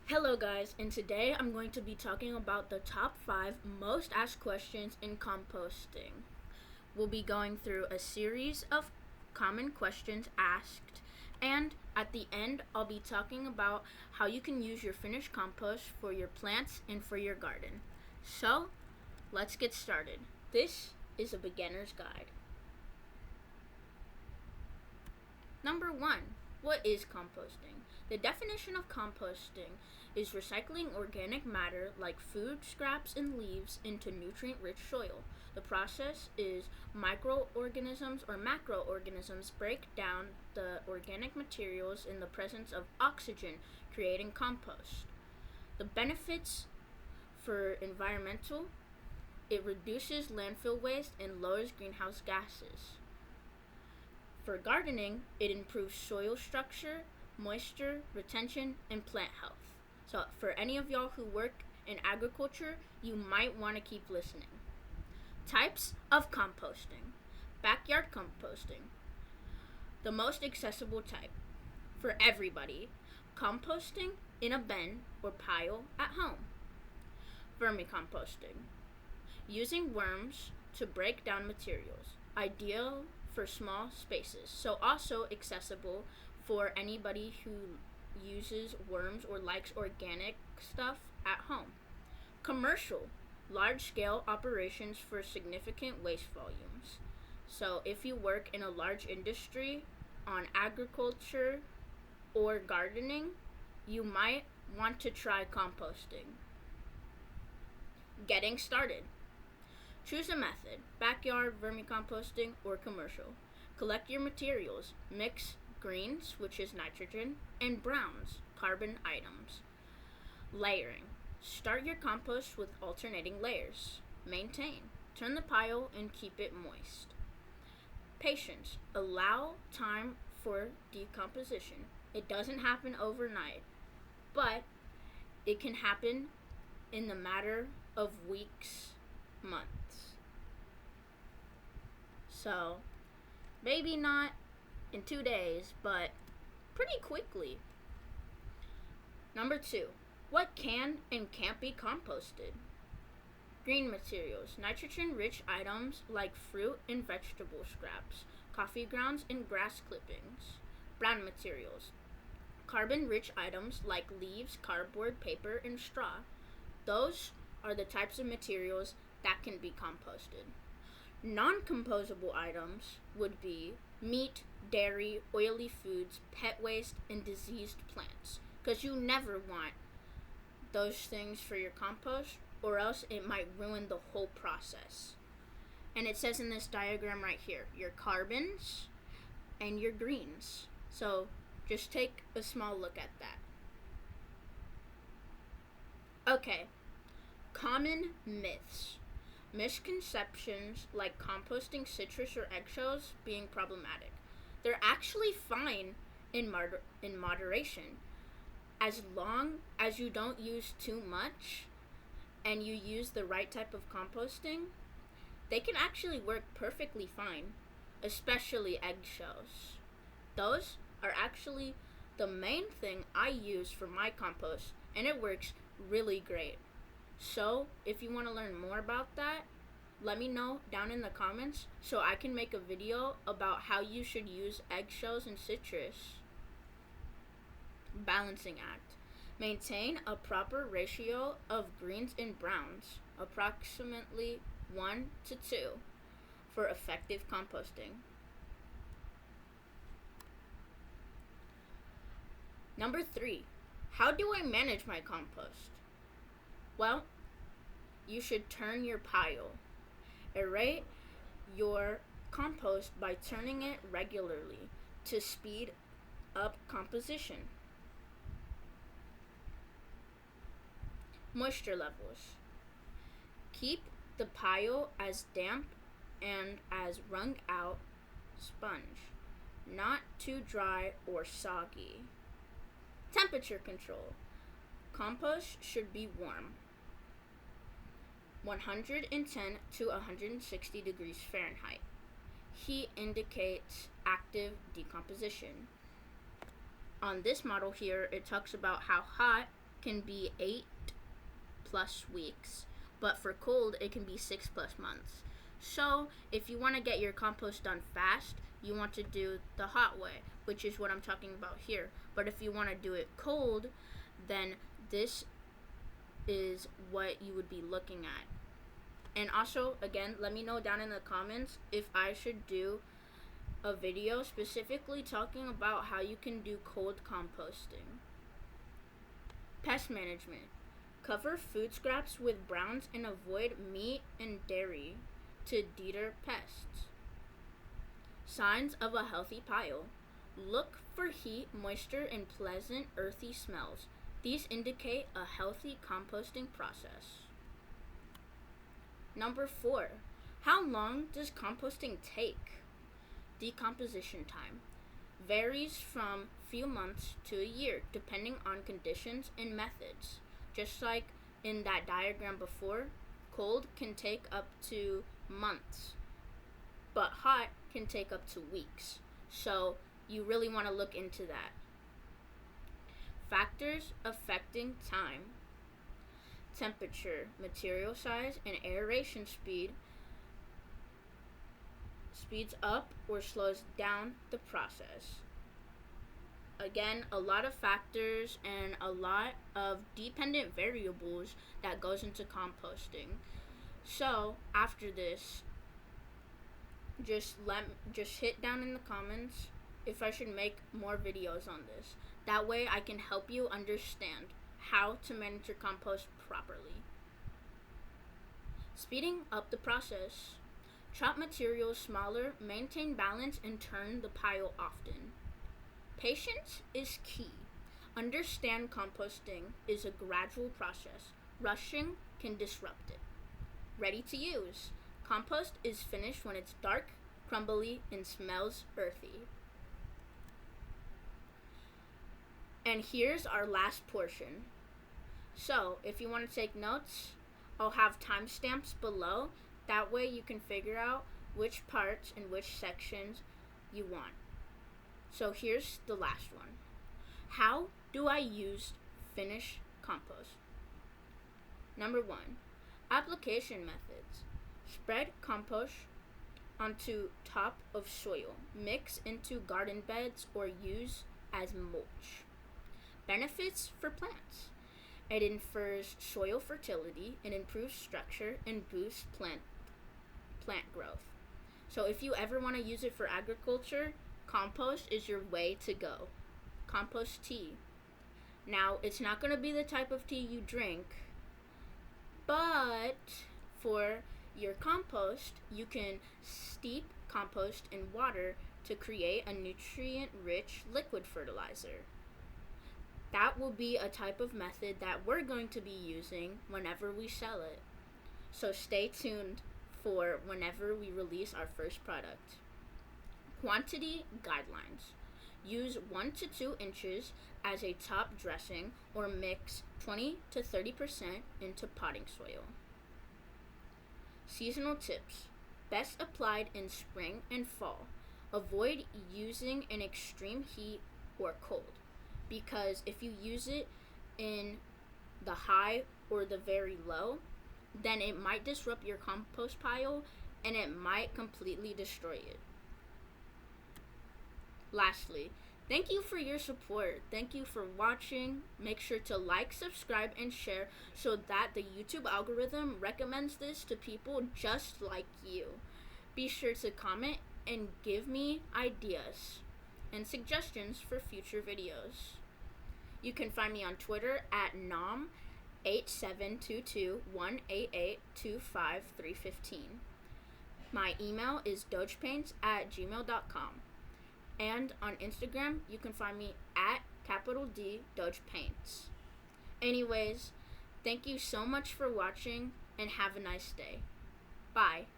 Hello guys, and today I'm going to be talking about the top 5 most asked questions in composting. We'll be going through a series of common questions asked, and at the end I'll be talking about how you can use your finished compost for your plants and for your garden. So, let's get started. This is a beginner's guide. Number 1. What is composting? The definition of composting is recycling organic matter like food scraps and leaves into nutrient-rich soil. The process is microorganisms or macroorganisms break down the organic materials in the presence of oxygen, creating compost. The benefits for environmental, it reduces landfill waste and lowers greenhouse gases. For gardening, it improves soil structure, moisture retention, and plant health. So for any of y'all who work in agriculture, you might want to keep listening. Types of composting. Backyard composting. The most accessible type for everybody. Composting in a bin or pile at home. Vermicomposting. Using worms to break down materials. Ideal for small spaces, so also accessible for anybody who uses worms or likes organic stuff at home. Commercial, large-scale operations for significant waste volumes. So if you work in a large industry on agriculture or gardening, you might want to try composting. Getting started. Choose a method: backyard, vermicomposting, or commercial. Collect your materials. Mix greens, which is nitrogen, and browns, carbon items. Layering. Start your compost with alternating layers. Maintain. Turn the pile and keep it moist. Patience. Allow time for decomposition. It doesn't happen overnight, but it can happen in the matter of weeks, months. So, maybe not in 2 days, but pretty quickly. Number 2. What can and can't be composted? Green materials. Nitrogen-rich items like fruit and vegetable scraps, coffee grounds, and grass clippings. Brown materials. Carbon-rich items like leaves, cardboard, paper, and straw. Those are the types of materials that can be composted. Non-composable items would be meat, dairy, oily foods, pet waste, and diseased plants, because you never want those things for your compost, or else it might ruin the whole process. And it says in this diagram right here, your carbons and your greens. So just take a small look at that. Okay, common myths. Misconceptions like composting citrus or eggshells being problematic. They're actually fine in moderation, as long as you don't use too much and you use the right type of composting. They can actually work perfectly fine, especially eggshells. Those are actually the main thing I use for my compost, and it works really great. So, if you want to learn more about that, let me know down in the comments so I can make a video about how you should use eggshells and citrus. Balancing act. Maintain a proper ratio of greens and browns, approximately 1 to 2, for effective composting. Number 3. How do I manage my compost? Well, you should turn your pile. Aerate your compost by turning it regularly to speed up composition. Moisture levels. Keep the pile as damp and as wrung out sponge, not too dry or soggy. Temperature control. Compost should be warm, 110 to 160 degrees Fahrenheit. Heat indicates active decomposition. On this model here, it talks about how hot can be 8+ weeks, but for cold, it can be 6+ months. So, if you want to get your compost done fast, you want to do the hot way, which is what I'm talking about here. But if you want to do it cold, then this is what you would be looking at. And also, again, let me know down in the comments if I should do a video specifically talking about how you can do cold composting. Pest management. Cover food scraps with browns and avoid meat and dairy to deter pests. Signs of a healthy pile. Look for heat, moisture, and pleasant earthy smells. These indicate a healthy composting process. Number 4. How long does composting take? Decomposition time varies from few months to a year depending on conditions and methods. Just like in that diagram before, cold can take up to months, but hot can take up to weeks. So you really want to look into that. Factors affecting time. Temperature, material size, and aeration speed speeds up or slows down the process. Again, a lot of factors and a lot of dependent variables that goes into composting. So after this, just hit down in the comments if I should make more videos on this. That way I can help you understand how to manage your compost properly. Speeding up the process. Chop materials smaller, maintain balance, and turn the pile often. Patience is key. Understand composting is a gradual process. Rushing can disrupt it. Ready to use. Compost is finished when it's dark, crumbly, and smells earthy. And here's our last portion. So, if you want to take notes, I'll have timestamps below. That way you can figure out which parts and which sections you want. So here's the last one. How do I use finished compost? Number 1, application methods. Spread compost onto top of soil. Mix into garden beds or use as mulch. Benefits for plants. It infers soil fertility, it improves structure, and boosts plant growth. So if you ever want to use it for agriculture, compost is your way to go. Compost tea. Now, it's not going to be the type of tea you drink, but for your compost, you can steep compost in water to create a nutrient-rich liquid fertilizer. That will be a type of method that we're going to be using whenever we sell it. So stay tuned for whenever we release our first product. Quantity guidelines. Use 1 to 2 inches as a top dressing or mix 20 to 30% into potting soil. Seasonal tips. Best applied in spring and fall. Avoid using in extreme heat or cold, because if you use it in the high or the very low, then it might disrupt your compost pile and it might completely destroy it. Lastly, thank you for your support. Thank you for watching. Make sure to like, subscribe, and share so that the YouTube algorithm recommends this to people just like you. Be sure to comment and give me ideas and suggestions for future videos. You can find me on Twitter at nom872218825315. My email is dogepaints@gmail.com. And on Instagram, you can find me at D dogepaints. Anyways, thank you so much for watching and have a nice day. Bye.